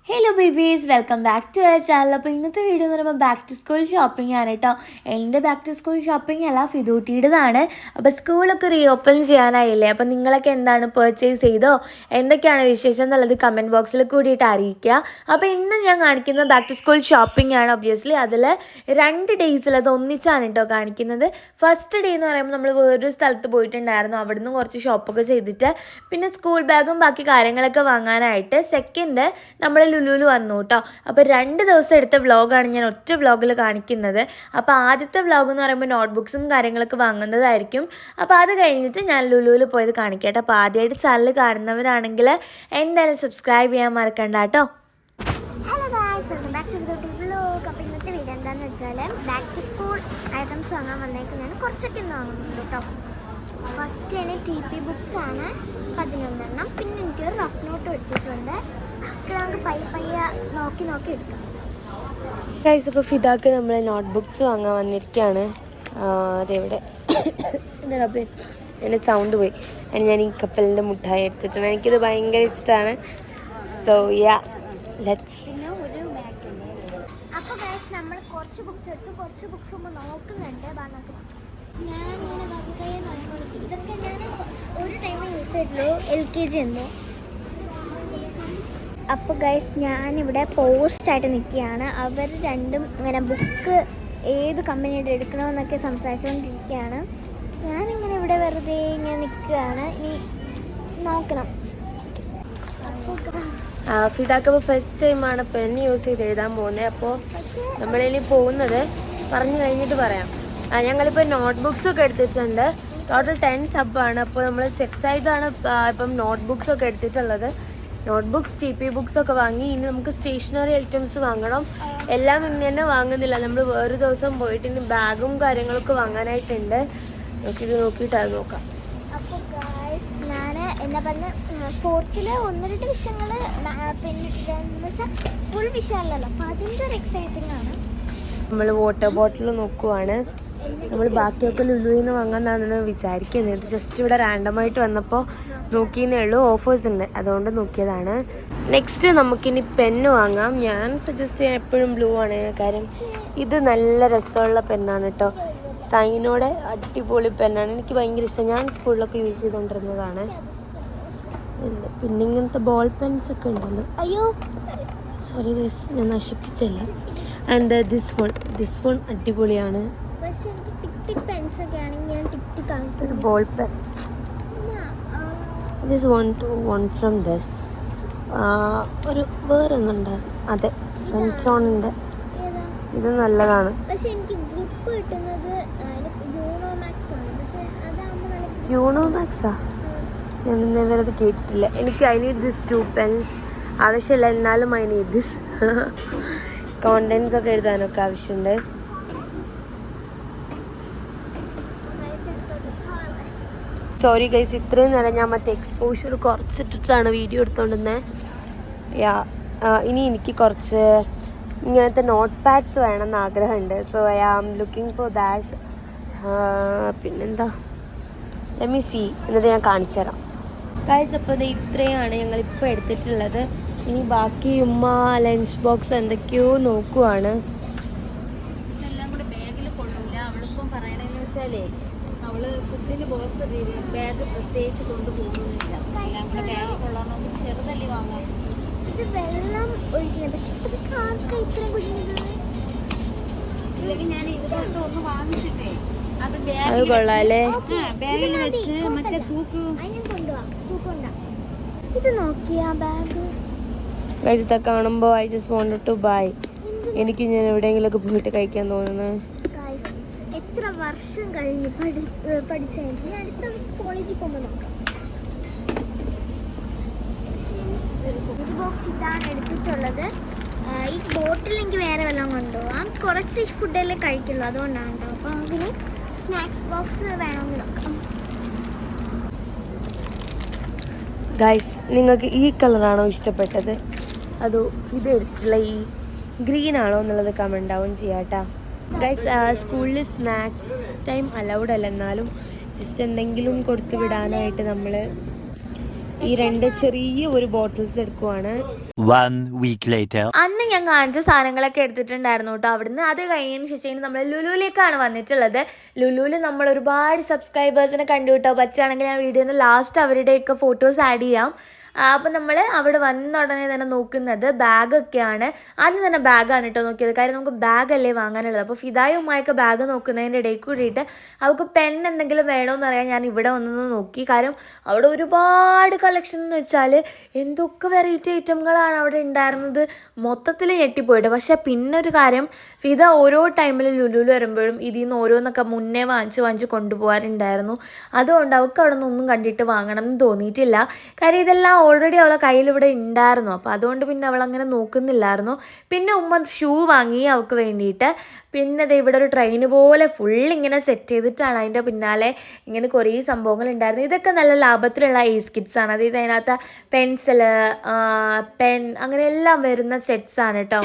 Hello babies, welcome back to our channel. അപ്പോൾ ഇന്നത്തെ video എന്ന് പറയുമ്പോൾ ബാക്ക് ടു സ്കൂൾ ഷോപ്പിംഗ് ആണ് കേട്ടോ. എൻ്റെ ബാക്ക് ടു സ്കൂൾ ഷോപ്പിംഗ് അല്ല, ഫിദൂട്ടിയുടേതാണ്. അപ്പോൾ സ്കൂളൊക്കെ റീഓപ്പൺ ചെയ്യാനായില്ലേ, അപ്പോൾ നിങ്ങളൊക്കെ എന്താണ് പർച്ചേസ് ചെയ്തോ, എന്തൊക്കെയാണ് വിശേഷം എന്നുള്ളത് കമൻറ്റ് ബോക്സിൽ കൂടിയിട്ട് അറിയിക്കുക. അപ്പോൾ ഇന്ന് ഞാൻ കാണിക്കുന്ന ബാക്ക് ടു സ്കൂൾ ഷോപ്പിംഗ് ആണ്. ഒബ്വിയസ്ലി അതിൽ 2 ഡേയ്സിൽ അത് ഒന്നിച്ചാണ് കേട്ടോ കാണിക്കുന്നത്. ഫസ്റ്റ് ഡേ എന്ന് പറയുമ്പോൾ നമ്മൾ വേറൊരു സ്ഥലത്ത് പോയിട്ടുണ്ടായിരുന്നു, അവിടുന്ന് കുറച്ച് ഷോപ്പൊക്കെ ചെയ്തിട്ട് പിന്നെ സ്കൂൾ ബാഗും ബാക്കി കാര്യങ്ങളൊക്കെ വാങ്ങാനായിട്ട് സെക്കൻഡ് നമ്മൾ ലുലുവിൽ വന്നു കേട്ടോ. അപ്പോൾ 2 ദിവസം എടുത്ത വ്ളോഗാണ് ഞാൻ ഒറ്റ വ്ളോഗിൽ കാണിക്കുന്നത്. അപ്പോൾ ആദ്യത്തെ വ്ളോഗ് എന്ന് പറയുമ്പോൾ നോട്ട്ബുക്സും കാര്യങ്ങളൊക്കെ വാങ്ങുന്നതായിരിക്കും. അപ്പോൾ അത് കഴിഞ്ഞിട്ട് ഞാൻ ലുലുവിൽ പോയത് കാണിക്കട്ടെ. അപ്പോൾ ആദ്യമായിട്ട് ചാനൽ കാണുന്നവരാണെങ്കിൽ എന്തായാലും സബ്സ്ക്രൈബ് ചെയ്യാൻ മറക്കണ്ട കേട്ടോ. Hello guys, welcome back to the vlog. അപ്പോൾ ഇന്നത്തെ വീഡിയോ എന്താണെന്ന് വെച്ചാൽ ബാക്ക് ടു സ്കൂൾ ഐറ്റംസ് വാങ്ങാൻ വന്നേക്കുന്നതാണ്. കുറച്ചൊക്കെ ഇന്ന് വാങ്ങുന്നുണ്ട് കേട്ടോ. ഫസ്റ്റ് തന്നെ TP ബുക്സ് ആണ് 11 പിന്നെ എനിക്കൊരു റഫ് നോട്ടും എടുത്തിട്ടുണ്ട്. നമുക്ക് പയ്യെ നോക്കി എടുക്കാം. ഗൈസ്, അപ്പോൾ ഫിദാക്ക് നമ്മൾ നോട്ട്ബുക്സ് വാങ്ങാൻ വന്നിരിക്കുകയാണ്. അതെവിടെ എൻ്റെ സൗണ്ട് പോയി. അതിന് ഞാൻ ഈ കപ്പലിൻ്റെ മുട്ടായി എടുത്തിട്ടുണ്ട്. എനിക്കിത് ഭയങ്കര ഇഷ്ടമാണ്. So yeah, let's. പിന്നെ ഒരു ബാഗ് ഉണ്ട്. അപ്പോൾ ഗൈസ് നമ്മൾ കുറച്ച് ബുക്സ് എടുത്തു. കുറച്ച് ബുക്സ് നമ്മൾ നോക്കുന്നുണ്ട്. ഞാനിങ്ങനെ വെറുതെ നോക്കി. ഇതൊക്കെ ഞാൻ ഒരു ടൈം യൂസ് ചെയ്തിട്ടുള്ളൂ, LKG എന്തോ. അപ്പോൾ ഗൈസ് ഞാനിവിടെ പോസ്റ്റായിട്ട് നിൽക്കുകയാണ്. അവർ രണ്ടും ഇങ്ങനെ ബുക്ക് ഏത് കമ്പനിയുടെ എടുക്കണമെന്നൊക്കെ സംസാരിച്ചുകൊണ്ടിരിക്കുകയാണ്. ഞാനിങ്ങനെ ഇവിടെ വെറുതെ ഇങ്ങനെ നിൽക്കുകയാണ്. ഇനി നോക്കണം. ഫിദാക്കപ്പോൾ ഫസ്റ്റ് ടൈമാണ് പെൻ യൂസ് ചെയ്ത് എഴുതാൻ പോകുന്നത്. അപ്പോൾ നമ്മളിനി പോകുന്നത് പറഞ്ഞു കഴിഞ്ഞിട്ട് പറയാം. ഞങ്ങളിപ്പോൾ നോട്ട്ബുക്സൊക്കെ എടുത്തിട്ടുണ്ട്. ടോട്ടൽ 10 സബ്ബാണ്. അപ്പോൾ നമ്മൾ സെറ്റായിട്ടാണ് ഇപ്പം നോട്ട്ബുക്സൊക്കെ എടുത്തിട്ടുള്ളത്. നോട്ട്ബുക്സ്, TP ബുക്സൊക്കെ വാങ്ങി. ഇനി നമുക്ക് സ്റ്റേഷനറി ഐറ്റംസ് വാങ്ങണം. എല്ലാം ഇന്ന് തന്നെ വാങ്ങുന്നില്ല, നമ്മൾ വേറൊരു ദിവസം പോയിട്ട് ഇനി ബാഗും കാര്യങ്ങളൊക്കെ വാങ്ങാനായിട്ടുണ്ട്. നോക്കിയിട്ട് അത് നോക്കാം. അപ്പോൾ ഗായ്സ് ഞാൻ എന്താ പറഞ്ഞ 4th 1-2 വിഷയങ്ങൾ പിന്നെ വെച്ചാൽ ഫുൾ വിഷയമല്ലല്ലോ, അപ്പോൾ അതിൻ്റെ ഒരു എക്സൈറ്റിംഗ് ആണ്. നമ്മൾ വാട്ടർ ബോട്ടിൽ നോക്കുവാണ്. നമ്മൾ ബാക്കിയൊക്കെ ലുലുവിൽ നിന്ന് വാങ്ങാമെന്നാണ് വിചാരിക്കുന്നത്. ജസ്റ്റ് ഇവിടെ റാൻഡമായിട്ട് വന്നപ്പോൾ നോക്കിയെന്നേ ഉള്ളൂ. ഓഫേഴ്സ് ഉണ്ട്, അതുകൊണ്ട് നോക്കിയതാണ്. നെക്സ്റ്റ് നമുക്കിനി പെന്ന് വാങ്ങാം. ഞാൻ സജസ്റ്റ് ചെയ്യാൻ എപ്പോഴും ബ്ലൂ ആണ്. കാര്യം ഇത് നല്ല രസമുള്ള പെന്നാണ് കേട്ടോ. സൈനോടെ അടിപൊളി പെന്നാണ്. എനിക്ക് ഭയങ്കര ഇഷ്ടം. ഞാൻ സ്കൂളിലൊക്കെ യൂസ് ചെയ്തുകൊണ്ടിരുന്നതാണ്. പിന്നെ ഇങ്ങനത്തെ ബോൾ പെൻസ് ഒക്കെ ഉണ്ടല്ലോ. അയ്യോ സോറി ഗൈസ്, ഞാൻ നശിപ്പിച്ചല്ല. ആൻഡ് ദിസ് വൺ അടിപൊളിയാണ്. പക്ഷേ എനിക്ക് ടിക് പെൻസ് ഒക്കെ ആണെങ്കിൽ ഞാൻ ടിക് ആക്കും. Ball pen just one from this. ഒരു വേറൊന്നുണ്ട്, അതെ പെൻട്രോണിൻ്റെ. ഇത് നല്ലതാണ്. പക്ഷെ എനിക്ക് ഗ്രിപ്പ് കിട്ടുന്നത് യൂണോമാക്സ് ആണ്. പക്ഷെ അതാകുമ്പോൾ നല്ല യൂണോമാക്സാ? ഞാൻ ഇന്നേവരെ അത് കേട്ടിട്ടില്ല. എനിക്ക് ഐ നീഡ് ദിസ് 2 പെൻസ്. ആവശ്യമില്ല, എന്നാലും ഐ നീഡ് ദിസ്. കോണ്ടൻസ് ഒക്കെ എഴുതാനൊക്കെ ആവശ്യമുണ്ട്. സോറി ഗൈസ്, ഇത്രയും നേരം ഞാൻ മറ്റേ എക്സ്പോഷർ കുറച്ചിട്ടിട്ടാണ് വീഡിയോ എടുത്തോണ്ടിരുന്നത്. ഇനി എനിക്ക് കുറച്ച് ഇങ്ങനത്തെ നോട്ട് പാഡ്സ് വേണമെന്ന് ആഗ്രഹമുണ്ട്. So I am looking for that. പിന്നെന്താ, ലെറ്റ് മീ സീ, എന്നിട്ട് ഞാൻ കാണിച്ചു തരാം ഗൈസ്. അപ്പോൾ ഇത്രയാണ് ഞങ്ങളിപ്പോൾ എടുത്തിട്ടുള്ളത്. ഇനി ബാക്കി ഉമ്മ ലഞ്ച് ബോക്സ് എന്തൊക്കെയോ നോക്കുവാണ്. എല്ലാം കൂടെ ബാഗിൽ കൊള്ളൂല. അവളിപ്പം പറയണതെന്ന് വെച്ചാലേ അവള് ഫുഡിന് ബോക്സ് ബാഗ് പ്രത്യേകിച്ച് കൊണ്ടുപോകുന്നില്ല. എല്ലാം കൂടെ ബാഗിൽ കൊള്ളണമെങ്കിൽ ചെറുതല്ലി വാങ്ങാം. ഇത് വെള്ളം ഒഴിക്കുന്നത്. പക്ഷെ ഇത്രയ്ക്ക് ആർക്കാ ഇത്രയും കുഞ്ഞിത്? ഇല്ലെങ്കിൽ ഞാൻ ഇത് തൊട്ട് ഒന്ന് വാങ്ങിച്ചിട്ടേ അത് അത് കൊള്ളാല്ലേ? ബാഗിൽ വെച്ച് മറ്റേ തൂക്ക് അതിനെ കൊണ്ടുപോവാം. തൂക്കൊണ്ട. ഇത് നോക്കിയാ ബാഗ് ഗൈസ്, ഇതൊക്കെ കാണുമ്പോൾ I just wanted to buy. എനിക്ക് ഞാൻ എവിടെയെങ്കിലുമൊക്കെ പോയിട്ട് കഴിക്കാൻ തോന്നുന്നു. ഗൈസ് എത്ര വർഷം കഴിഞ്ഞ് പഠിച്ചു കഴിഞ്ഞിട്ട് ഞാൻ അടുത്ത കോളേജിൽ പോകുമ്പോൾ നോക്കാം. ലഞ്ച് ബോക്സ് ഇതാണ് എടുത്തിട്ടുള്ളത്. ഈ ബോട്ടിൽ എനിക്ക് വേറെ വല്ലതും കൊണ്ടുപോകാം. കുറച്ച് ഫുഡല്ലേ കഴിക്കുള്ളൂ, അതുകൊണ്ടാണ് കേട്ടോ. അപ്പോൾ നമുക്കിനി സ്നാക്സ് ബോക്സ് വേണമെങ്കിൽ നോക്കാം. ഗൈസ്, നിങ്ങൾക്ക് ഈ കളറാണോ ഇഷ്ടപ്പെട്ടത്, അതോ ഇത് എടുത്തിട്ടുള്ള ഈ ഗ്രീൻ ആണോ എന്നുള്ളത് കമൻറ്റ് ഡൗൺ ചെയ്യാം കേട്ടോ. ഗൈസ്, സ്കൂളിൽ സ്നാക്സ് ടൈം അലൗഡ് അല്ല, എന്നാലും ജസ്റ്റ് എന്തെങ്കിലും കൊടുത്തു വിടാനായിട്ട് നമ്മൾ ഈ 2 ചെറിയ ഒരു ബോട്ടിൽസ് എടുക്കുവാണ്. 1 week later. അന്ന് ഞാൻ കാണിച്ച സാധനങ്ങളൊക്കെ എടുത്തിട്ടുണ്ടായിരുന്നു കേട്ടോ. അവിടുന്ന് അത് കഴിഞ്ഞതിന് ശേഷം നമ്മൾ ലുലുവിലേക്കാണ് വന്നിട്ടുള്ളത്. ലുലുവിൽ നമ്മൾ ഒരുപാട് സബ്സ്ക്രൈബേഴ്സിനെ കണ്ടു കേട്ടോ. പറ്റുകയാണെങ്കിൽ ഞാൻ വീഡിയോൻ്റെ ലാസ്റ്റ് അവരുടെയൊക്കെ ഫോട്ടോസ് ആഡ് ചെയ്യാം. അപ്പോൾ നമ്മൾ അവിടെ വന്ന ഉടനെ തന്നെ നോക്കുന്നത് ബാഗൊക്കെയാണ്. ആദ്യം തന്നെ ബാഗാണ് കേട്ടോ നോക്കിയത്. കാര്യം നമുക്ക് ബാഗല്ലേ വാങ്ങാനുള്ളത്. അപ്പോൾ ഫിദായും ഉമ്മായൊക്കെ ബാഗ് നോക്കുന്നതിൻ്റെ ഇടയിൽ കൂടിയിട്ട് അവൾക്ക് പെൻ എന്തെങ്കിലും വേണമെന്ന് അറിയാൻ ഞാൻ ഇവിടെ വന്നൊന്ന് നോക്കി. കാര്യം അവിടെ ഒരുപാട് കളക്ഷൻ എന്ന് വെച്ചാൽ എന്തൊക്കെ വെറൈറ്റി ഐറ്റങ്ങളാണ് അവിടെ ഉണ്ടായിരുന്നത്. മൊത്തത്തിൽ ഞെട്ടിപ്പോയിട്ട്. പക്ഷേ പിന്നെ ഒരു കാര്യം, ഫിദ ഓരോ ടൈമിൽ ലുലുവിൽ വരുമ്പോഴും ഇതിൽ നിന്ന് ഓരോന്നൊക്കെ മുന്നേ വാങ്ങിച്ച് കൊണ്ടുപോകാറുണ്ടായിരുന്നു. അതുകൊണ്ട് അവൾക്ക് അവിടെ നിന്നൊന്നും കണ്ടിട്ട് വാങ്ങണം എന്ന് തോന്നിയിട്ടില്ല. കാര്യം ഇതെല്ലാം ഓൾറെഡി അവളെ കയ്യിലിവിടെ ഉണ്ടായിരുന്നു. അപ്പോൾ അതുകൊണ്ട് പിന്നെ അവളങ്ങനെ നോക്കുന്നില്ലായിരുന്നു. പിന്നെ ഉമ്മ ഷൂ വാങ്ങി അവൾക്ക് വേണ്ടിയിട്ട്. പിന്നെ അത് ഇവിടെ ഒരു ട്രെയിന് പോലെ ഫുള്ളിങ്ങനെ സെറ്റ് ചെയ്തിട്ടാണ് അതിൻ്റെ പിന്നാലെ ഇങ്ങനെ കുറേ സംഭവങ്ങൾ ഉണ്ടായിരുന്നു. ഇതൊക്കെ നല്ല ലാഭത്തിലുള്ള ഈസ് കിറ്റ്സാണ്. അതായത് അതിനകത്ത് പെൻസില്, പെൻ, അങ്ങനെ എല്ലാം വരുന്ന സെറ്റ്സാണ് കേട്ടോ.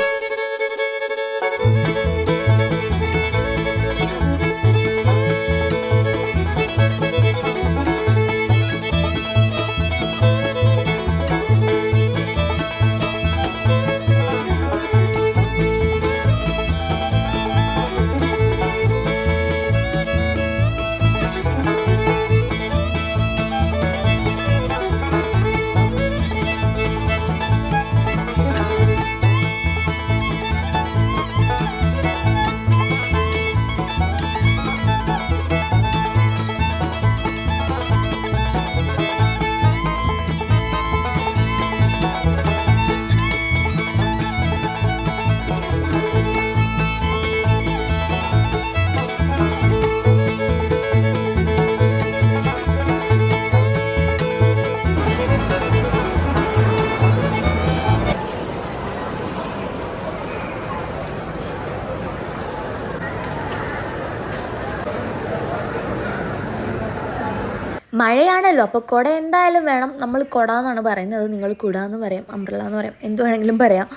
മഴയാണല്ലോ, അപ്പോൾ കുട എന്തായാലും വേണം. നമ്മൾ കുട എന്നാണ് പറയുന്നത്, നിങ്ങൾ കുട എന്ന് പറയാം, അംബ്രല്ല എന്ന് പറയാം, എന്ത് വേണമെങ്കിലും പറയാം.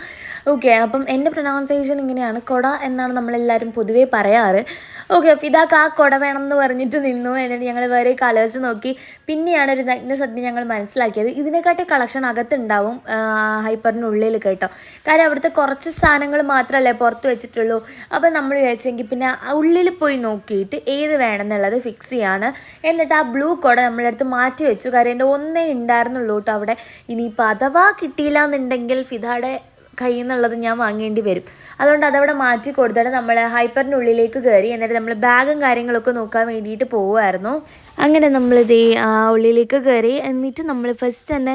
ഓക്കെ, അപ്പം എൻ്റെ പ്രൊനൗൺസിയേഷൻ ഇങ്ങനെയാണ്, കുട എന്നാണ് നമ്മളെല്ലാവരും പൊതുവേ പറയാറ്. ഓക്കെ, ഫിദാക്ക് ആ കുട വേണം എന്ന് പറഞ്ഞിട്ട് നിന്നു. എന്നിട്ട് ഞങ്ങൾ വേറെ കളേഴ്സ് നോക്കി. പിന്നെയാണ് ഒരു സത്യം ഞങ്ങൾ മനസ്സിലാക്കിയത്, ഇതിനെക്കാട്ടി കളക്ഷൻ അകത്തുണ്ടാവും ഹൈപ്പറിനുള്ളിൽ കേട്ടോ. കാര്യം അവിടുത്തെ കുറച്ച് സാധനങ്ങൾ മാത്രമല്ലേ പുറത്ത് വെച്ചിട്ടുള്ളൂ. അപ്പോൾ നമ്മൾ വിചാരിച്ചെങ്കിൽ പിന്നെ ഉള്ളിൽ പോയി നോക്കിയിട്ട് ഏത് വേണമെന്നുള്ളത് ഫിക്സ് ചെയ്യാണ്. എന്നിട്ട് ആ ബ്ലൂ കുട നമ്മളടുത്ത് മാറ്റി വെച്ചു. കാര്യം എൻ്റെ ഒന്നേ ഉണ്ടായിരുന്നുള്ളൂ കേട്ടോ അവിടെ. ഇനിയിപ്പോൾ അഥവാ കിട്ടിയില്ല എന്നുണ്ടെങ്കിൽ ഫിദയുടെ കയ്യിൽ നിന്നുള്ളത് ഞാൻ വാങ്ങേണ്ടി വരും. അതുകൊണ്ട് അതവിടെ മാറ്റി കൊടുത്തിട്ട് നമ്മൾ ഹൈപ്പറിനുള്ളിലേക്ക് കയറി. എന്നിട്ട് നമ്മൾ ബാഗും കാര്യങ്ങളൊക്കെ നോക്കാൻ വേണ്ടിയിട്ട് പോവുമായിരുന്നു. അങ്ങനെ നമ്മളിതേ ഉള്ളിലേക്ക് കയറി. എന്നിട്ട് നമ്മൾ ഫസ്റ്റ് തന്നെ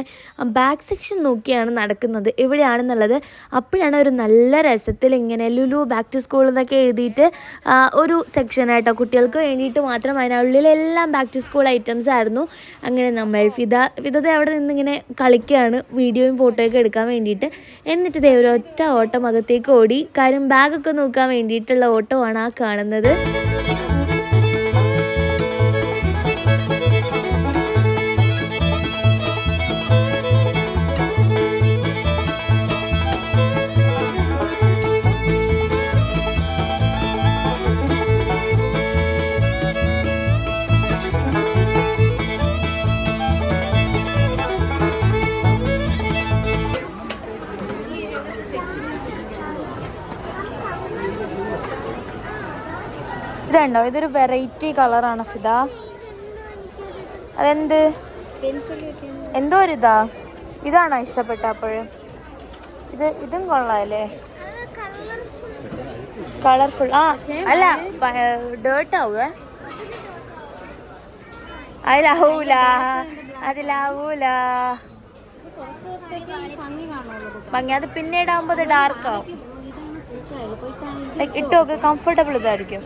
ബാഗ് സെക്ഷൻ നോക്കിയാണ് നടക്കുന്നത്, എവിടെയാണെന്നുള്ളത്. അപ്പോഴാണ് ഒരു നല്ല രസത്തിൽ ഇങ്ങനെ ലുലു ബാക്ക് ടു സ്കൂൾ എന്നൊക്കെ എഴുതിയിട്ട് ഒരു സെക്ഷനായിട്ടോ, കുട്ടികൾക്ക് വേണ്ടിയിട്ട് മാത്രം. അതിനുള്ളിലെല്ലാം ബാക്ക് ടു സ്കൂൾ ഐറ്റംസ് ആയിരുന്നു. അങ്ങനെ നമ്മൾ ഫിദ അവിടെ നിന്നിങ്ങനെ കളിക്കുകയാണ്, വീഡിയോയും ഫോട്ടോയൊക്കെ എടുക്കാൻ വേണ്ടിയിട്ട്. എന്നിട്ട് ഇതേ ഒരു ഒറ്റ ഓട്ടം അകത്തേക്ക് ഓടി. കാര്യം ബാഗൊക്കെ നോക്കാൻ വേണ്ടിയിട്ടുള്ള ഓട്ടമാണ് ആ കാണുന്നത്. ഇതുണ്ടോ, ഇതൊരു വെറൈറ്റി കളറാണ് ഫിദ. അതെന്ത് എന്തോ ഒരു ഇതാണോ ഇഷ്ടപ്പെട്ട? അപ്പോഴും ഇതും കൊള്ളാല്ലേ, കളർഫുൾ. അല്ല, ഡേർട്ടാവേ, അതിലാവൂല ഭംഗി. അത് പിന്നീടാകുമ്പോ അത് ഡാർക്കാവും. ഇട്ടോക്ക്, കംഫർട്ടബിൾ ഇതായിരിക്കും.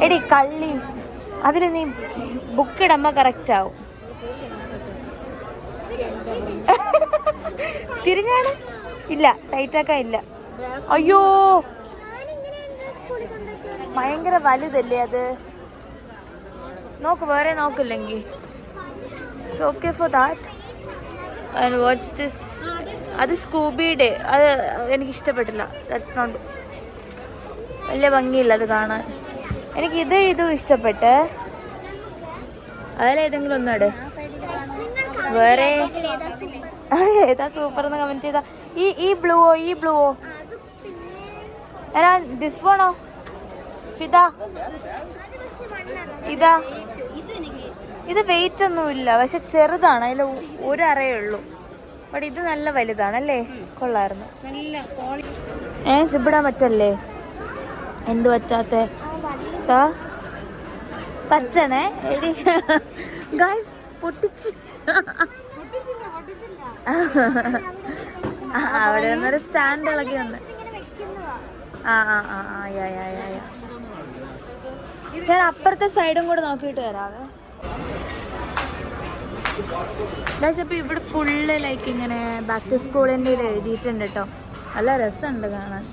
എടി കള്ളി, അതിൽ നീ ബുക്ക് ഇടുമ്പോ കറക്റ്റ് ആവും. തിരിഞ്ഞാണ് ഇല്ല, ടൈറ്റാക്കാൻ ഇല്ല. അയ്യോ, ഭയങ്കര വലുതല്ലേ അത്. നോക്ക്, വേറെ നോക്കില്ലെങ്കിൽ. So okay for that. And what's this? അത് സ്കൂബിയുടെ. അത് എനിക്കിഷ്ടപ്പെട്ടില്ല. ദാറ്റ്സ് നോട്ട്, വലിയ ഭംഗിയില്ല അത് കാണാൻ. എനിക്ക് ഇതും ഇഷ്ടപ്പെട്ട്. അതിലേതെങ്കിലും ഒന്നാട്. വേറെ ഏതാ സൂപ്പർ എന്ന് കമന്റ് ചെയ്താ. ഈ ബ്ലൂവോ ഏതാ ദിസ് വണോ ഫിദ? ഇതാ ഇത് വെയിറ്റ് ഒന്നുമില്ല, പക്ഷെ ചെറുതാണ്, അതിൽ ഒരു അറയേ ഉള്ളൂ. ബട്ട് ഇത് നല്ല വലുതാണല്ലേ, കൊള്ളായിരുന്നു. സിബിടാൻ പറ്റല്ലേ? എന്ത് പറ്റാത്ത പച്ചണേ എടി ഗായ്സ് പൊട്ടിച്ച്. അവിടെ നിന്നൊരു സ്റ്റാൻഡ് ഇളകി വന്ന്. ഞാൻ അപ്പുറത്തെ സൈഡും കൂടെ നോക്കിയിട്ട് വരാവേ. അപ്പൊ ഇവിടെ ഫുള്ള് ലൈക്ക് ഇങ്ങനെ ബാക്ക് ടു സ്കൂളിൻ്റെ ഇത് എഴുതിയിട്ടുണ്ട് കേട്ടോ. നല്ല രസമുണ്ട് കാണാൻ.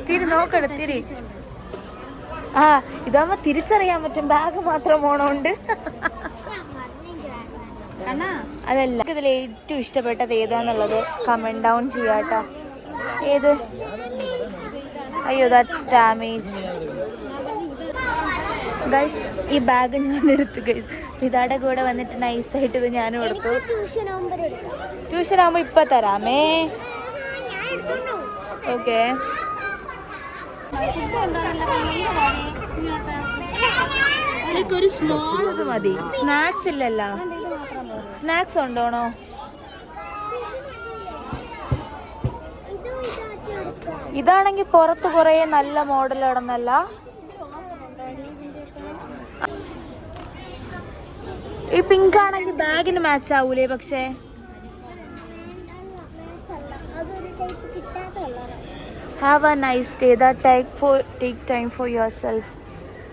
തിരി നോക്കട തിരി. ഇതാകുമ്പോ തിരിച്ചറിയാൻ പറ്റും, ബാഗ് മാത്രം പോണോണ്ട്. അതല്ല, ഇതിൽ ഏറ്റവും ഇഷ്ടപ്പെട്ടത് ഏതാന്നുള്ളത് കമന്റ് ഡൗൺ ചെയ്യാട്ടോ. ഏത്? അയ്യോ ദാറ്റ്സ് ഡാമേജ്ഡ് ഗൈസ്. ഈ ബാഗ് ഞാൻ എടുത്തു ഗൈസ്. ഇതാടെ കൂടെ വന്നിട്ട് നൈസായിട്ട് ഇത് ഞാനും എടുത്തു. ട്യൂഷൻ ആകുമ്പോ ഇപ്പൊ തരാമേ. ഓക്കെ, ഒരു സ്മോൾ ഇത് മതി. സ്നാക്സ് ഇല്ലല്ലോ. സ്നാക്സ് ഉണ്ടോണോ? ഇതാണെങ്കിൽ പുറത്ത് കുറേ നല്ല മോഡൽ ഇടന്നല്ല. ഈ പിങ്ക് ആണെങ്കിൽ ബാഗിന് മാച്ച് ആവൂലേ? പക്ഷേ have A nice day. Take time for your self.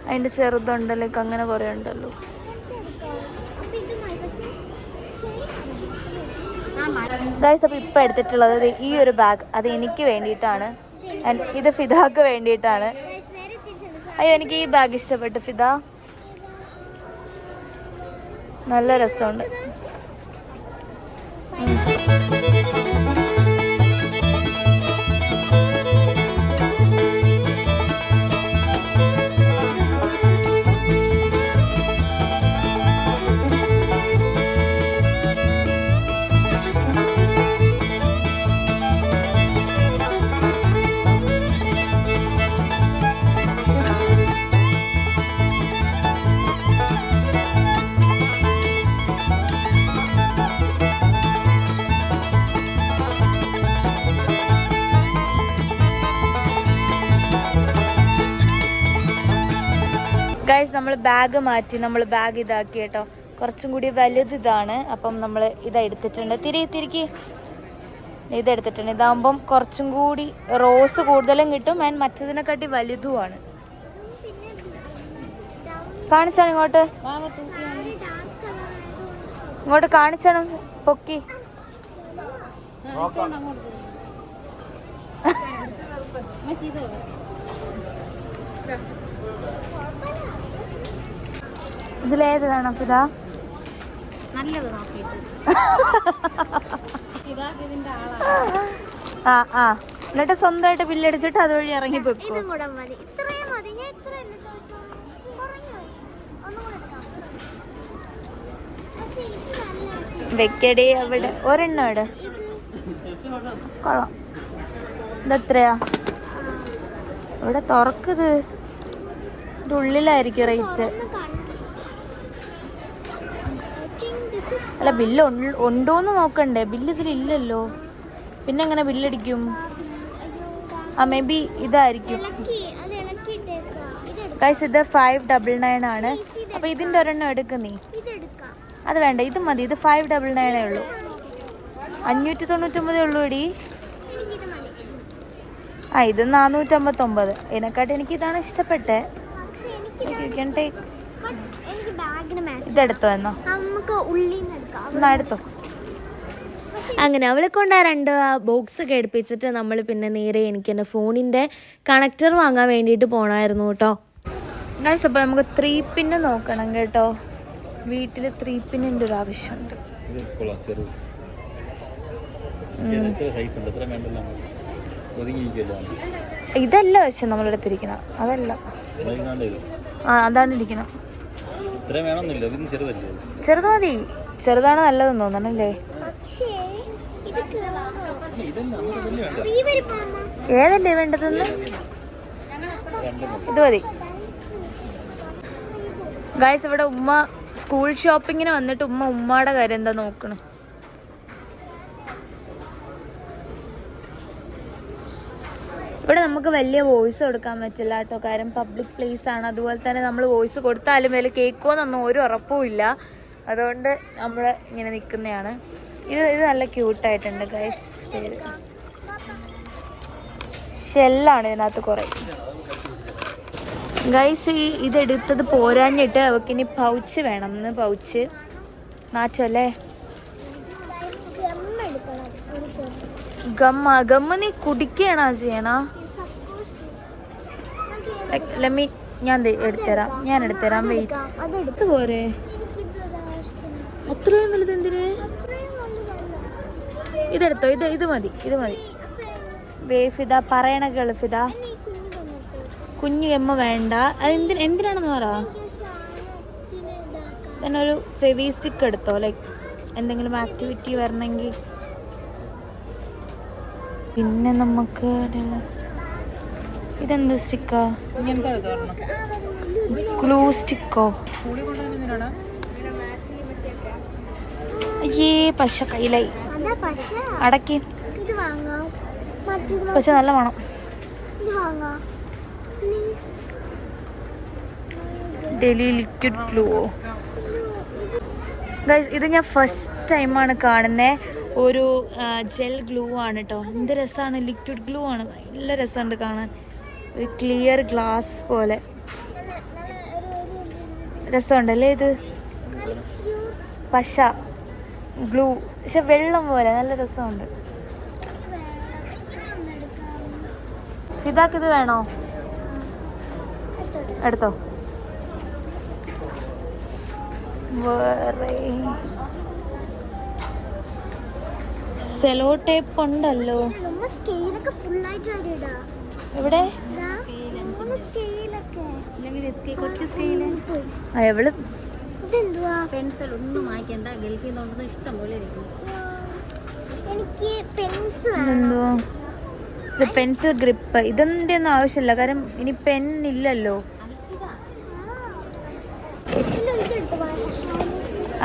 അതിൻ്റെ ചെറുതുണ്ടല്ലോ, അങ്ങനെ കുറേ ഉണ്ടല്ലോ. ഗൈസ്, അപ്പോൾ ഇപ്പം എടുത്തിട്ടുള്ളത് ഈ ഒരു ബാഗ്. അത് എനിക്ക് വേണ്ടിയിട്ടാണ്, ഇത് ഫിദാക്ക് വേണ്ടിയിട്ടാണ്. അയ്യോ, എനിക്ക് ഈ ബാഗ് ഇഷ്ടപ്പെട്ടു ഫിദ, നല്ല രസമുണ്ട്. ഗൈസ്, നമ്മൾ ബാഗ് മാറ്റി, നമ്മൾ ബാഗ് ഇതാക്കി കേട്ടോ. കുറച്ചും കൂടി വലുത് ഇതാണ്. അപ്പം നമ്മൾ ഇതാ എടുത്തിട്ടുണ്ട്. തിരിക്ക് ഇതെടുത്തിട്ടുണ്ട്. ഇതാകുമ്പം കുറച്ചും കൂടി റോസ് കൂടുതലും കിട്ടും, ആൻഡ് മറ്റതിനെക്കാട്ടി വലുതുമാണ്. കാണിച്ചാണ് ഇങ്ങോട്ട് കാണിച്ചാണ് പൊക്കി. ഇതിലേത് വേണം ഇതാ? നല്ലത് നോക്കിയിട്ട്. എന്നിട്ട് സ്വന്തമായിട്ട് ബില്ലടിച്ചിട്ട് അതുവഴി ഇറങ്ങി വെക്കും. വെക്കടി അവിടെ ഒരെണ്ണം ഇട്. കൊള്ളാം. ഇതെത്രയാ? ഇവിടെ തുറക്കത്, ഇതിൻ്റെ ഉള്ളിലായിരിക്കും റേറ്റ്. അല്ല, ബില്ല് ഉണ്ടോന്ന് നോക്കണ്ടേ? ബില്ല് ഇതിലില്ലല്ലോ, പിന്നെ എങ്ങനെ ബില്ലടിക്കും? മേ ബി ഇതായിരിക്കും. ഗൈസ്, ഇത് 599 ആണ്. അപ്പൊ ഇതിന്റെ ഒരെണ്ണം എടുക്കുന്നേ. അത് വേണ്ട, ഇത് മതി. ഇത് 599 ഉള്ളൂ. 599 ഉള്ളൂ എടി. ഇത് 459. ഇതിനെക്കാട്ടി എനിക്ക് ഇതാണ് ഇഷ്ടപ്പെട്ടെ. ഇതെടുത്തോ എന്നോ? എന്നാ എടുത്തോ. അങ്ങനെ അവളെ കൊണ്ട് ആ 2 ബോക്സ് ഒക്കെ എടുപ്പിച്ചിട്ട് നമ്മൾ പിന്നെ നേരെ എനിക്ക് എൻ്റെ ഫോണിൻ്റെ കണക്ടർ വാങ്ങാൻ വേണ്ടിയിട്ട് പോകണമായിരുന്നു കേട്ടോ. ഗൈസ്, അപ്പോൾ നമുക്ക് 3 പിന്ന് നോക്കണം കേട്ടോ. വീട്ടിൽ 3 പിന്നിൻ്റെ ഒരു ആവശ്യമുണ്ട്. ഇതല്ല പക്ഷെ നമ്മളെടുത്തിരിക്കണ അതല്ല. ആ അതാണ് ഇരിക്കണം. ചെറുത് മതി. ചെറുതാണ് നല്ലതെന്ന് തോന്നണല്ലേ? ഏതല്ലേ വേണ്ടതെന്ന്? ഇത് മതി. ഗൈസ് ഇവിടെ ഉമ്മ സ്കൂൾ ഷോപ്പിങ്ങിന് വന്നിട്ട് ഉമ്മയുടെ കാര്യം എന്താ നോക്കണേ. ഇവിടെ നമുക്ക് വലിയ വോയിസ് കൊടുക്കാൻ പറ്റില്ല കേട്ടോ, കാര്യം പബ്ലിക് പ്ലേസ് ആണ്. അതുപോലെ തന്നെ നമ്മൾ വോയിസ് കൊടുത്താലും വലിയ കേൾക്കുമെന്നൊന്നും ഒരു ഉറപ്പും ഇല്ല. അതുകൊണ്ട് നമ്മൾ ഇങ്ങനെ നിൽക്കുന്നതാണ്. ഇത് നല്ല ക്യൂട്ടായിട്ടുണ്ട് ഗൈസ്. ഷെല്ലാണ് ഇതിനകത്ത് കുറേ. ഗൈസ് ഇതെടുത്തത് പോരാഞ്ഞിട്ട് അവക്കിനി പൗച്ച് വേണം. പൗച്ച് നാറ്റല്ലേ? ഗമ്മ നീ കുടിക്കണോ ചെയ്യണ? ഞാൻ എടുത്തരാം വെയിറ്റ് പോരെ. അത്രയും വലുത് എന്തിന്? ഇതെടുത്തോ. ഇത് മതി. ഫിദ പറയണ ഫിദ. കുഞ്ഞു ഗമ്മ വേണ്ട. അത് എന്തിനാണെന്ന് പറ. തന്നെ ഒരു ഫെവി സ്റ്റിക്ക് എടുത്തോ, ലൈക്ക് എന്തെങ്കിലും ആക്ടിവിറ്റി വരണമെങ്കിൽ. പിന്നെ നമുക്ക് ഇതെന്ത് സ്റ്റിക്കാ? ഗ്ലൂ സ്റ്റിക്കോ? അയ്യേ പശ കയ്യിലായി. അടക്കി. പക്ഷെ നല്ല മണം. Deli liquid ഗ്ലൂവോ? ഗൈസ് ഇത് ഞാൻ ഫസ്റ്റ് ടൈമാണ് കാണുന്നത്. ഒരു ജെൽ ഗ്ലൂ ആണ് കേട്ടോ. എന്ത് രസമാണ്. ലിക്വിഡ് ഗ്ലൂ ആണ്. നല്ല രസമുണ്ട് കാണാൻ. ഒരു ക്ലിയർ ഗ്ലാസ് പോലെ രസമുണ്ടല്ലേ ഇത്. പശ ഗ്ലൂ പക്ഷെ വെള്ളം പോലെ നല്ല രസമുണ്ട്. ഫിദാക്ക് ഇത് വേണോ? എടുത്തോ. വേറെ സെലോ ടേപ്പ് ഉണ്ടല്ലോ. എവിടെ? എവള് പെൻസിൽ ഒന്നും വാങ്ങിക്കണ്ട. ഗൾഫിൽ നിന്നുണ്ടെന്ന് ഇഷ്ടം പോലെ ഇരിക്കും. പെൻസിൽ ഗ്രിപ്പ് ഇതിൻ്റെ ഒന്നും ആവശ്യമില്ല, കാരണം ഇനി പെന്നില്ലല്ലോ.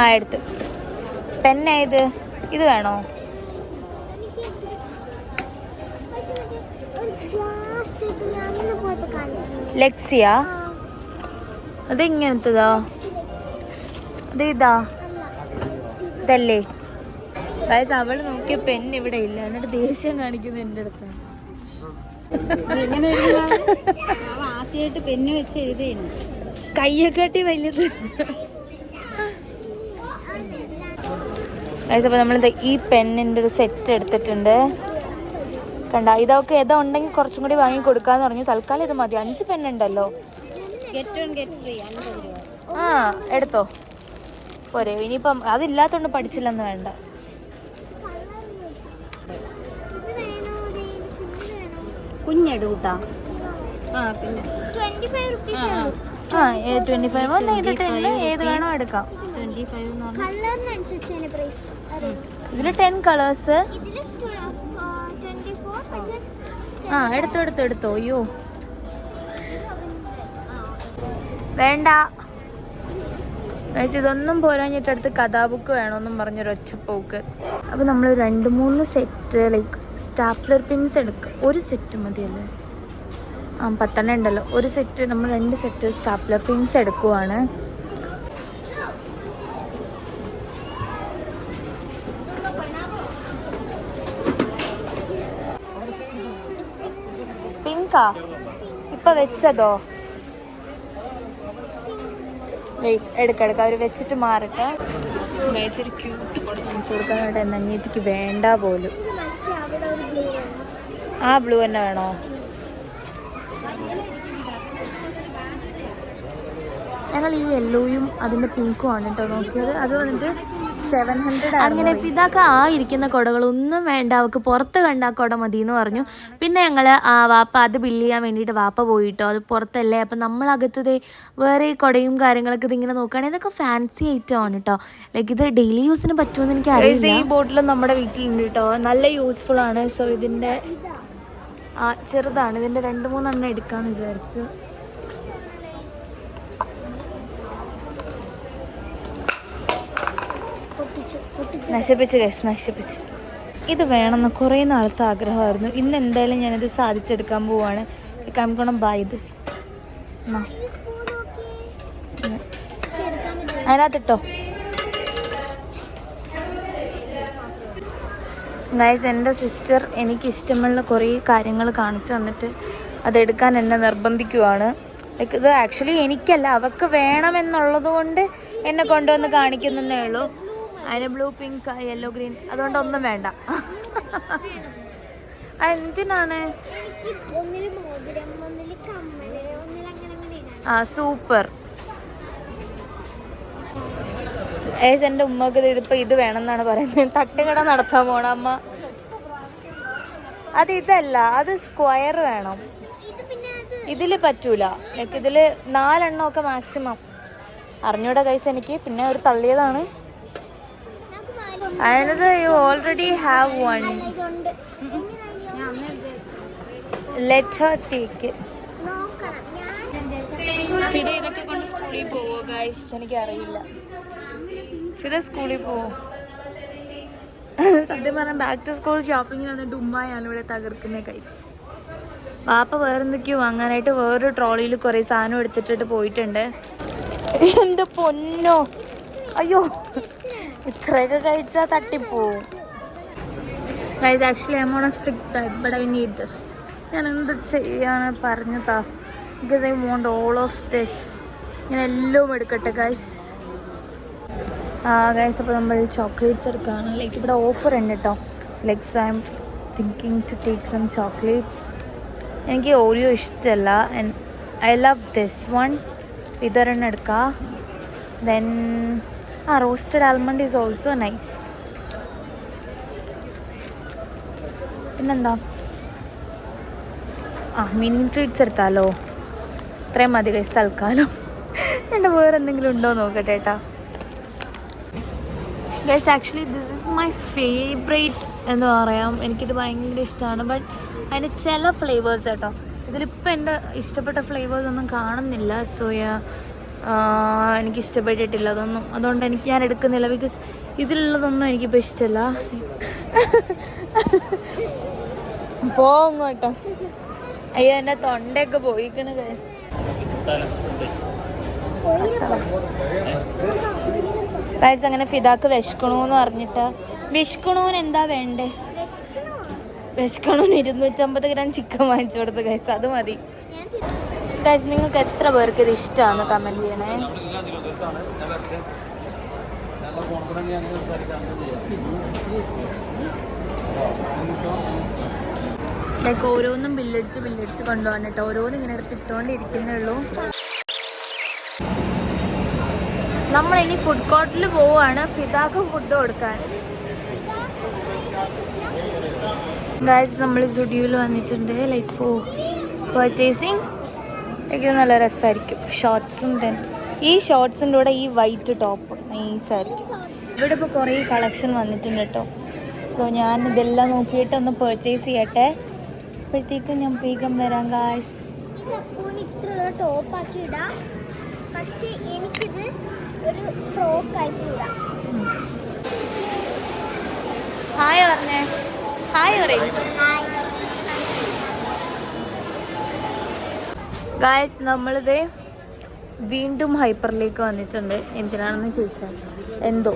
ആ എടുത്ത്. പെന്നാ ഇത് വേണോ? ലെക്സിയാ? അത് ഇങ്ങനത്തതാ? ഇതല്ലേ? ഗൈസ് അവള് നോക്കിയ പെൻ ഇവിടെ ഇല്ല, എന്നിട്ട് ദേഷ്യം കാണിക്കുന്നത് എൻ്റെ അടുത്താണ്. ആദ്യമായിട്ട് പെന്ന് വെച്ച് എഴുതേനു. കയ്യെക്കാട്ടി വലിയത്. ഗൈസ് അപ്പോൾ നമ്മളിത് ഈ പെന്നിൻ്റെ ഒരു സെറ്റ് എടുത്തിട്ടുണ്ട്. കണ്ട ഇതൊക്കെ ഏതാ ഉണ്ടെങ്കിൽ കുറച്ചും കൂടി വാങ്ങി കൊടുക്കാന്ന് പറഞ്ഞു. തൽക്കാലം ഇത് മതി. 5 പെന്നുണ്ടല്ലോ. ആ എടുത്തോ പോരെ. ഇനിയിപ്പം അതില്ലാത്തോണ്ട് പഠിച്ചില്ലെന്ന് വേണ്ട. കുഞ്ഞെടുട്ടാ. ആ പിന്നെ 25 ഒന്ന് ചെയ്തിട്ടില്ല. ഏത് വേണോ എടുക്കാം. 25 ഇതിൽ 10 കളേഴ്സ്. ആ എടുത്തോ. അയ്യോ വേണ്ട. ഇതൊന്നും പോരാഞ്ഞിട്ടടുത്ത് കഥാബുക്ക് വേണമെന്നും പറഞ്ഞൊരു ഒച്ചപ്പോക്ക്. അപ്പോൾ നമ്മൾ 2-3 സെറ്റ് ലൈക്ക് സ്റ്റാപ്ലർ പിൻസ് എടുക്കുക. ഒരു സെറ്റ് മതിയല്ലേ? 10 ഉണ്ടല്ലോ. ഒരു സെറ്റ് നമ്മൾ 2 സെറ്റ് സ്റ്റാപ്ലർ പിൻസ് എടുക്കുവാണ്. പിങ്കാ ഇപ്പൊ വെച്ചതോ? എടുക്കാം. അവർ വെച്ചിട്ട് മാറട്ടെ. ഒരു ക്യൂട്ട് കാണിച്ചു കൊടുക്കാനായിട്ട് എൻ്റെ അനിയത്തിക്ക് വേണ്ട പോലും. ആ ബ്ലൂ തന്നെ വേണോ? ഞങ്ങൾ ഈ യെല്ലോയും അതിൻ്റെ പിങ്കും ആണ് കേട്ടോ നോക്കിയത്. അത് വന്നിട്ട് 700 അങ്ങനെ ഫിദാക്ക ആ ഇരിക്കുന്ന കുടകളൊന്നും വേണ്ട, അവൾക്ക് പുറത്ത് കണ്ട ആ കുട മതി എന്ന് പറഞ്ഞു. പിന്നെ ഞങ്ങൾ വാപ്പ അത് ബില്ല് ചെയ്യാൻ വേണ്ടിയിട്ട് വാപ്പ പോയിട്ടോ, അത് പുറത്തല്ലേ. അപ്പം നമ്മളകത്തത് വേറെ കുടയും കാര്യങ്ങളൊക്കെ ഇതിങ്ങനെ നോക്കുകയാണെങ്കിൽ ഇതൊക്കെ ഫാൻസി ഐറ്റം ആണ് കേട്ടോ. ലൈക്ക് ഇത് ഡെയിലി യൂസിന് പറ്റുമെന്ന് എനിക്ക് അറിയില്ല. ഈ ബോട്ടിലും നമ്മുടെ വീട്ടിലുണ്ട് കേട്ടോ, നല്ല യൂസ്ഫുൾ ആണ്. സോ ഇതിൻ്റെ ചെറുതാണ്, ഇതിൻ്റെ 2-3 എണ്ണം എടുക്കാമെന്ന് വിചാരിച്ചു. നശിപ്പിച്ച് ഇത് വേണമെന്ന് കുറേ നാളത്തെ ആഗ്രഹമായിരുന്നു. ഇന്ന് എന്തായാലും ഞാനിത് സാധിച്ചെടുക്കാൻ പോവാണ്. I'm gonna buy this. അതിനകത്തിട്ടോ ഗൈസ്, എൻ്റെ സിസ്റ്റർ എനിക്കിഷ്ടമുള്ള കുറേ കാര്യങ്ങൾ കാണിച്ചു തന്നിട്ട് അതെടുക്കാൻ എന്നെ നിർബന്ധിക്കുവാണ്. ലൈക്ക് ഇത് ആക്ച്വലി എനിക്കല്ല, അവൾക്ക് വേണമെന്നുള്ളത് കൊണ്ട് എന്നെ കൊണ്ടുവന്ന് കാണിക്കുന്നതേ ഉള്ളൂ. അതിന് ബ്ലൂ, പിങ്ക്, യെല്ലോ, ഗ്രീൻ, അതുകൊണ്ടൊന്നും വേണ്ട. എന്തിനാണ്? സൂപ്പർ. എൻ്റെ ഉമ്മക്ക് ഇതിപ്പോൾ ഇത് വേണമെന്നാണ് പറയുന്നത്. തട്ടുകട നടത്താൻ പോണ അമ്മ. അത് ഇതല്ല, അത് സ്ക്വയർ വേണം. ഇതിൽ പറ്റൂല. ലൈക്ക് ഇതിൽ 4 എണ്ണമൊക്കെ മാക്സിമം. അറിഞ്ഞൂടെ ഗൈസ് എനിക്ക്. പിന്നെ ഒരു തള്ളിയതാണ്. അതിനത് you already have one. Let her take. Fida ഇതൊക്കെ കൊണ്ട് സ്കൂളിൽ പോവോ ഗൈസ്? എനിക്കറിയില്ല. ഫിദ സ്കൂളിൽ പോവോ? സത്യം പറഞ്ഞാൽ ബാക്ക് ടു സ്കൂൾ ഷോപ്പിങ്ങിന് വന്നിട്ട് ഉമ്മയാണ് ഇവിടെ തകർക്കുന്നത് ഗൈസ്. പാപ്പ വേറെന്തൊക്കെയോ വാങ്ങാനായിട്ട് വേറൊരു ട്രോളിയിൽ കുറേ സാധനം എടുത്തിട്ടിട്ട് പോയിട്ടുണ്ട്. എൻ്റെ പൊന്നോ, അയ്യോ, ഇത്രയൊക്കെ കഴിച്ചാൽ തട്ടിപ്പോവും guys. Actually I am on a strict diet but I need this. ഞാൻ എന്ത് ചെയ്യാന്ന് പറഞ്ഞതാ. Because I want all of this. ഞാൻ എല്ലാം എടുക്കട്ടെ ഗൈസ്. ഗൈസ്, അപ്പോൾ നമ്മൾ ചോക്ലേറ്റ്സ് എടുക്കുകയാണ്. ലൈക്ക് ഇവിടെ ഓഫർ ഉണ്ട് കേട്ടോ. Like I'm thinking to take some chocolates. എനിക്ക് ഓറിയോ ഇഷ്ടമല്ല. And I love this one. ഇതൊരെണ്ണം എടുക്കാം. Then roasted almond is also nice. പിന്നെന്താ, മിനി ട്രീറ്റ്സ് എടുത്താലോ? ഇത്രയും മതി ഗൈസ് തൽക്കാലം. എൻ്റെ വേറെ എന്തെങ്കിലും ഉണ്ടോ നോക്കട്ടെ കേട്ടോ guys. Actually this is my favourite എന്ന് പറയാം. എനിക്കിത് ഭയങ്കര ഇഷ്ടമാണ്. ബട്ട് അതിൻ്റെ ചില ഫ്ലേവേഴ്സ് കേട്ടോ, ഇതിലിപ്പോൾ എൻ്റെ ഇഷ്ടപ്പെട്ട ഫ്ലേവേഴ്സ് ഒന്നും കാണുന്നില്ല. എനിക്ക് ഇഷ്ടപ്പെട്ടിട്ടില്ല അതൊന്നും. അതുകൊണ്ട് ഞാൻ എടുക്കുന്നില്ല. ബിക്കോസ് ഇതിലുള്ളതൊന്നും എനിക്കിപ്പോൾ ഇഷ്ടമല്ല. പോകും കേട്ടോ. അയ്യോ, എൻ്റെ തൊണ്ടയൊക്കെ പോയിക്കണ. ഗൈസ്, അങ്ങനെ ഫിദാക്ക് വിശക്കണമെന്ന് പറഞ്ഞിട്ട്. വിശക്കണോന് എന്താ വേണ്ടേ? വിശക്കണോന് 250 ഗ്രാം ചിക്കൻ വാങ്ങിച്ചു കൊടുത്തു ഗൈസ്. അത് മതി ഗൈസ്. നിങ്ങൾക്ക് എത്ര പേർക്ക് ഇത് ഇഷ്ടമാണെന്ന് കമൻറ്റ് ചെയ്യണേ. ലൈക്ക് ഓരോന്നും ബില്ലടിച്ച് കൊണ്ടുപോകാൻ കേട്ടോ. ഓരോന്നും ഇങ്ങനെ എടുത്തിട്ടോണ്ടിരിക്കുന്നേ ഉള്ളൂ. നമ്മളിനി ഫുഡ് കോർട്ടിൽ പോവുകയാണ് ഫിദാക്ക് ഫുഡ് കൊടുക്കാൻ. ഗൈസ്, നമ്മൾ സ്റ്റുഡിയോയിൽ വന്നിട്ടുണ്ട്. Like four purchasing. ഇത് നല്ല രസമായിരിക്കും. ഷോർട്ട്സും ദെൻ ഈ ഷോർട്ട്സിൻ്റെ കൂടെ ഈ വൈറ്റ് ടോപ്പ് നൈസായിരിക്കും. ഇവിടെ ഇപ്പോൾ കുറേ കളക്ഷൻ വന്നിട്ടുണ്ട് കേട്ടോ. സോ ഞാൻ ഇതെല്ലാം നോക്കിയിട്ട് ഒന്ന് പർച്ചേസ് ചെയ്യട്ടെ. അപ്പോഴത്തേക്കും ഞാൻ വേഗം വരാം ഗൈസ്. ഇത്രയുള്ള ടോപ്പാക്കി ഇടാം, പക്ഷേ എനിക്കിത് ഒരു ഫ്രോക്കായിട്ട് ഇടാം. ഹായ് പറഞ്ഞേ. ഹായ് പറയും ഗൈസ്. നമ്മളിത് വീണ്ടും ഹൈപ്പറിലേക്ക് വന്നിട്ടുണ്ട്. എന്തിനാണെന്ന് ചോദിച്ചാൽ എന്തോ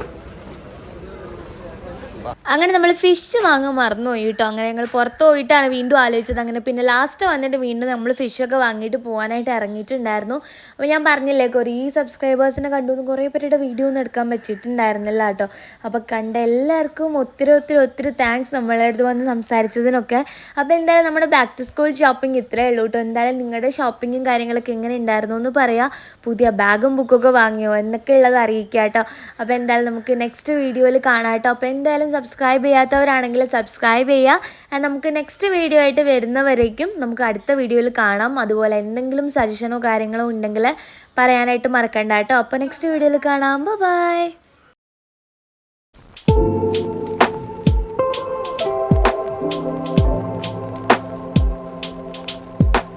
അങ്ങനെ നമ്മൾ ഫിഷ് വാങ്ങാൻ മറന്നുപോയി കേട്ടോ. അങ്ങനെ ഞങ്ങൾ പുറത്ത് പോയിട്ടാണ് വീണ്ടും ആലോചിച്ചത്. അങ്ങനെ പിന്നെ ലാസ്റ്റ് വന്നിട്ട് വീണ്ടും നമ്മൾ ഫിഷൊക്കെ വാങ്ങിയിട്ട് പോകാനായിട്ട് ഇറങ്ങിയിട്ടുണ്ടായിരുന്നു. അപ്പോൾ ഞാൻ പറഞ്ഞില്ലേ കുറേ സബ്സ്ക്രൈബേഴ്സിനെ കണ്ടു കുറേ പേരുടെ വീഡിയോ ഒന്നും എടുക്കാൻ പറ്റിയിട്ടുണ്ടായിരുന്നില്ല കേട്ടോ. അപ്പോൾ കണ്ട എല്ലാവർക്കും ഒത്തിരി താങ്ക്സ് നമ്മളെ അടുത്ത് വന്ന് സംസാരിച്ചതിനൊക്കെ. അപ്പോൾ എന്തായാലും നമ്മുടെ ബാക്ക് ടു സ്കൂൾ ഷോപ്പിംഗ് ഇത്രയേ ഉള്ളൂ കേട്ടോ. എന്തായാലും നിങ്ങളുടെ ഷോപ്പിങ്ങും കാര്യങ്ങളൊക്കെ എങ്ങനെ ഉണ്ടായിരുന്നു എന്ന് പറയാം. പുതിയ ബാഗും ബുക്കൊക്കെ വാങ്ങിയോ എന്നൊക്കെ ഉള്ളത് അറിയിക്കുക കേട്ടോ. അപ്പോൾ എന്തായാലും നമുക്ക് നെക്സ്റ്റ് വീഡിയോയിൽ കാണാം കേട്ടോ. അപ്പോൾ എന്തായാലും സബ്സ്ക്രൈബ് ചെയ്യാത്തവരാണെങ്കിൽ സബ്സ്ക്രൈബ് ചെയ്യുക. നമുക്ക് നെക്സ്റ്റ് വീഡിയോ ആയിട്ട് വരുന്നവരേക്കും നമുക്ക് അടുത്ത വീഡിയോയിൽ കാണാം. അതുപോലെ എന്തെങ്കിലും സജഷനോ കാര്യങ്ങളോ ഉണ്ടെങ്കിൽ പറയാനായിട്ട് മറക്കണ്ട കേട്ടോ. അപ്പോൾ നെക്സ്റ്റ് വീഡിയോയിൽ കാണാം. ബൈ.